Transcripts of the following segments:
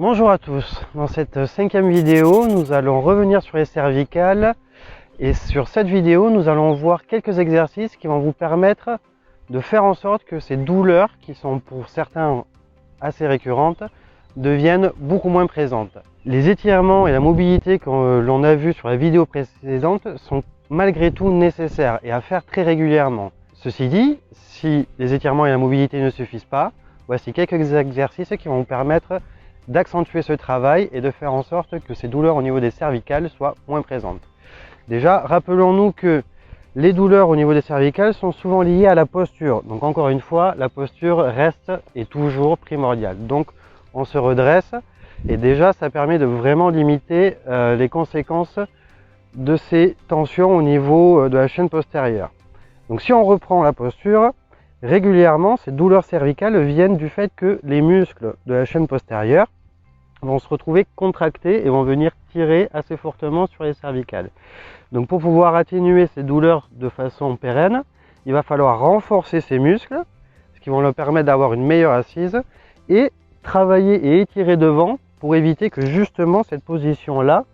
Bonjour à tous, dans cette 5e vidéo, nous allons revenir sur les cervicales et sur cette vidéo, nous allons voir quelques exercices qui vont vous permettre de faire en sorte que ces douleurs, qui sont pour certains assez récurrentes, deviennent beaucoup moins présentes. Les étirements et la mobilité que l'on a vu sur la vidéo précédente sont malgré tout nécessaires et à faire très régulièrement. Ceci dit, si les étirements et la mobilité ne suffisent pas, voici quelques exercices qui vont vous permettre d'accentuer ce travail et de faire en sorte que ces douleurs au niveau des cervicales soient moins présentes. Déjà, rappelons-nous que les douleurs au niveau des cervicales sont souvent liées à la posture. Donc encore une fois, la posture reste et toujours primordiale. Donc on se redresse et déjà ça permet de vraiment limiter les conséquences de ces tensions au niveau de la chaîne postérieure. Donc si on reprend la posture, régulièrement, ces douleurs cervicales viennent du fait que les muscles de la chaîne postérieure vont se retrouver contractés et vont venir tirer assez fortement sur les cervicales. Donc pour pouvoir atténuer ces douleurs de façon pérenne, il va falloir renforcer ces muscles, ce qui va leur permettre d'avoir une meilleure assise, et travailler et étirer devant pour éviter que justement cette position-là,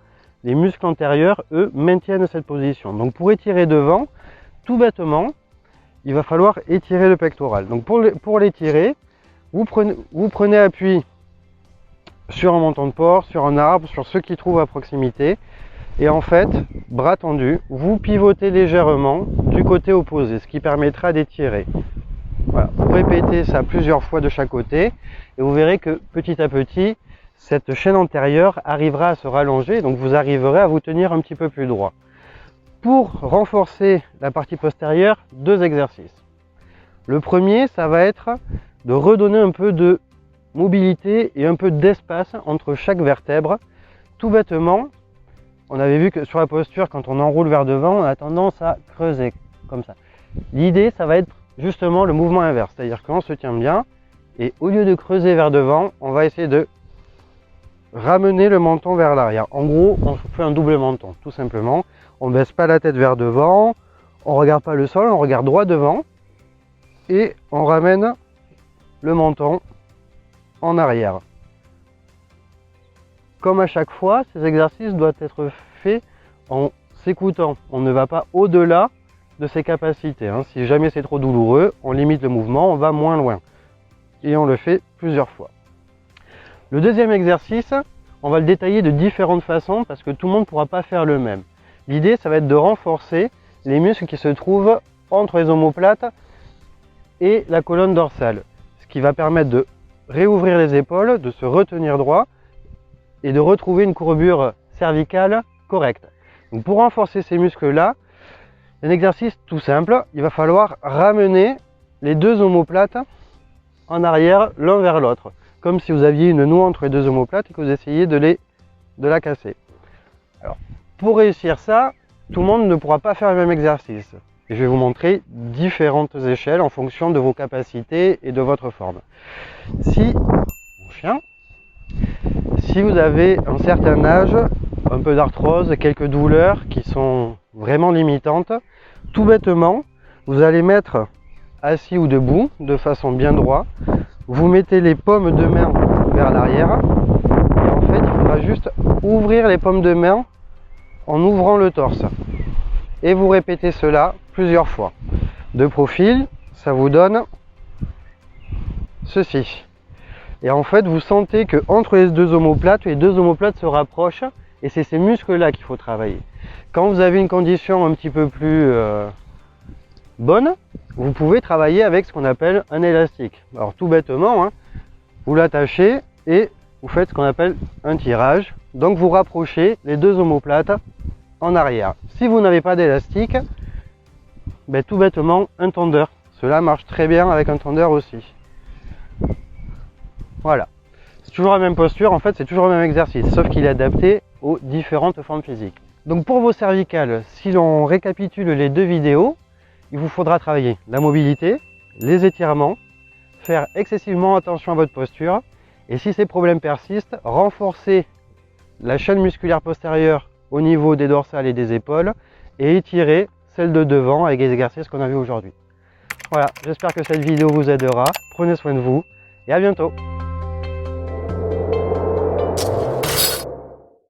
les muscles antérieurs, eux, maintiennent cette position. Donc pour étirer devant, tout bêtement, il va falloir étirer le pectoral. Donc pour l'étirer, vous prenez appui sur un menton de porc, sur un arbre, sur ce qui trouve à proximité. Et en fait, bras tendus, vous pivotez légèrement du côté opposé, ce qui permettra d'étirer. Voilà, vous répétez ça plusieurs fois de chaque côté et vous verrez que petit à petit, cette chaîne antérieure arrivera à se rallonger, donc vous arriverez à vous tenir un petit peu plus droit. Pour renforcer la partie postérieure, deux exercices. Le premier, ça va être de redonner un peu de mobilité et un peu d'espace entre chaque vertèbre. Tout bêtement, on avait vu que sur la posture, quand on enroule vers devant, on a tendance à creuser comme ça. L'idée, ça va être justement le mouvement inverse, c'est-à-dire qu'on se tient bien et au lieu de creuser vers devant, on va essayer de ramener le menton vers l'arrière. En gros, on fait un double menton, tout simplement. On ne baisse pas la tête vers devant, on ne regarde pas le sol, on regarde droit devant et on ramène le menton en arrière. Comme à chaque fois, ces exercices doivent être faits en s'écoutant. On ne va pas au-delà de ses capacités. Si jamais c'est trop douloureux, on limite le mouvement, on va moins loin. Et on le fait plusieurs fois. Le deuxième exercice, on va le détailler de différentes façons parce que tout le monde ne pourra pas faire le même. L'idée, ça va être de renforcer les muscles qui se trouvent entre les omoplates et la colonne dorsale. Ce qui va permettre de réouvrir les épaules, de se retenir droit et de retrouver une courbure cervicale correcte. Donc pour renforcer ces muscles-là, un exercice tout simple, il va falloir ramener les deux omoplates en arrière l'un vers l'autre. Comme si vous aviez une noix entre les deux omoplates et que vous essayiez de la casser. Alors, pour réussir ça, tout le monde ne pourra pas faire le même exercice. Et je vais vous montrer différentes échelles en fonction de vos capacités et de votre forme. Si vous avez un certain âge, un peu d'arthrose, quelques douleurs qui sont vraiment limitantes, tout bêtement, vous allez mettre assis ou debout, de façon bien droite. Vous mettez les paumes de main vers l'arrière et en fait il faudra juste ouvrir les paumes de main en ouvrant le torse et vous répétez cela plusieurs fois. De profil, ça vous donne ceci. Et en fait vous sentez que entre les deux omoplates se rapprochent et c'est ces muscles là qu'il faut travailler. Quand vous avez une condition un petit peu plus bonne, vous pouvez travailler avec ce qu'on appelle un élastique. Alors tout bêtement, vous l'attachez et vous faites ce qu'on appelle un tirage. Donc vous rapprochez les deux omoplates en arrière. Si vous n'avez pas d'élastique, tout bêtement un tendeur. Cela marche très bien avec un tendeur aussi. Voilà. C'est toujours la même posture, en fait c'est toujours le même exercice, sauf qu'il est adapté aux différentes formes physiques. Donc pour vos cervicales, si l'on récapitule les deux vidéos, il vous faudra travailler la mobilité, les étirements, faire excessivement attention à votre posture et si ces problèmes persistent, renforcer la chaîne musculaire postérieure au niveau des dorsales et des épaules et étirer celle de devant avec les exercices qu'on a vus aujourd'hui. Voilà, j'espère que cette vidéo vous aidera, prenez soin de vous et à bientôt.